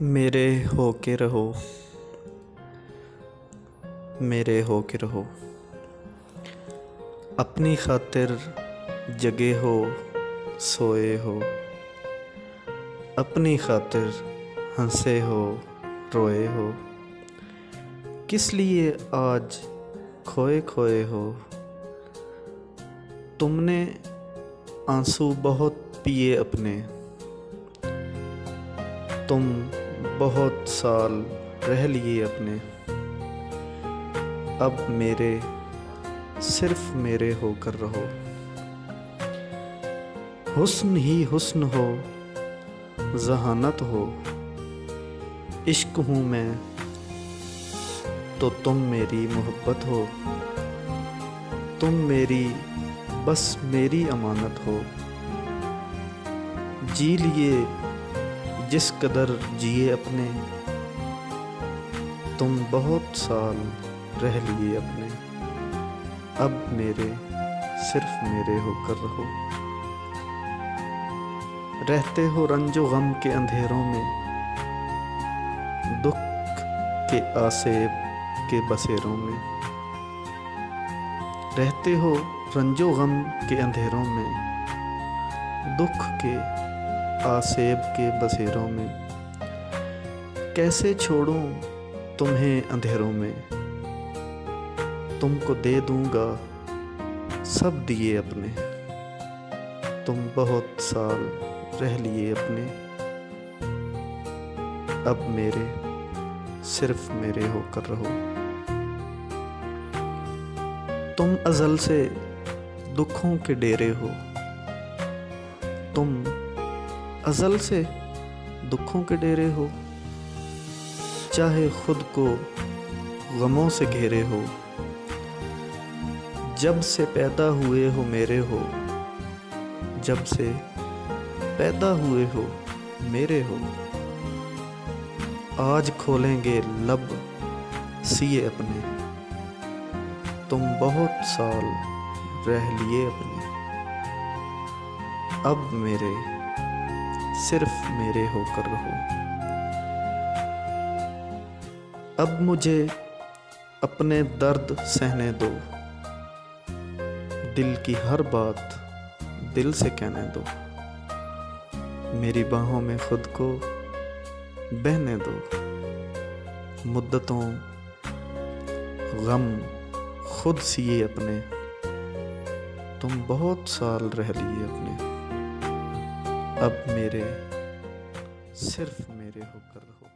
मेरे होके रहो, मेरे होके रहो। अपनी खातिर जगे हो, सोए हो। अपनी खातिर हंसे हो, रोए हो। किस लिए आज खोए खोए हो। तुमने आंसू बहुत पिए अपने। तुम बहुत साल रह लिए अपने। अब मेरे सिर्फ मेरे होकर रहो। हुस्न ही हुस्न हो, ज़हानत हो। इश्क हूँ मैं तो तुम मेरी मोहब्बत हो। तुम मेरी बस मेरी अमानत हो। जी लिए जिस कदर जिए अपने। तुम बहुत साल रह लिए अपने। अब मेरे सिर्फ मेरे होकर रहो। रहते हो रंजो गम के अंधेरों में, दुख के आसेब के बसेरों में। रहते हो रंजो गम के अंधेरों में, दुख के आसेब के बसेरों में। कैसे छोड़ूं तुम्हें अंधेरों में। तुमको दे दूंगा सब दिए अपने। तुम बहुत साल रह लिए अपने। अब मेरे सिर्फ मेरे होकर रहो। तुम अज़ल से दुखों के डेरे हो। तुम अज़ल से दुखों के डेरे हो। चाहे खुद को गमों से घेरे हो। जब से पैदा हुए हो मेरे हो। जब से पैदा हुए हो मेरे हो। आज खोलेंगे लब सिए अपने। तुम बहुत साल रह लिए अपने। अब मेरे सिर्फ मेरे होकर रहो। अब मुझे अपने दर्द सहने दो। दिल की हर बात दिल से कहने दो। मेरी बाहों में खुद को बहने दो। मुद्दतों गम खुद सिए अपने। तुम बहुत साल रह लिए अपने। अब मेरे सिर्फ मेरे होकर रहो।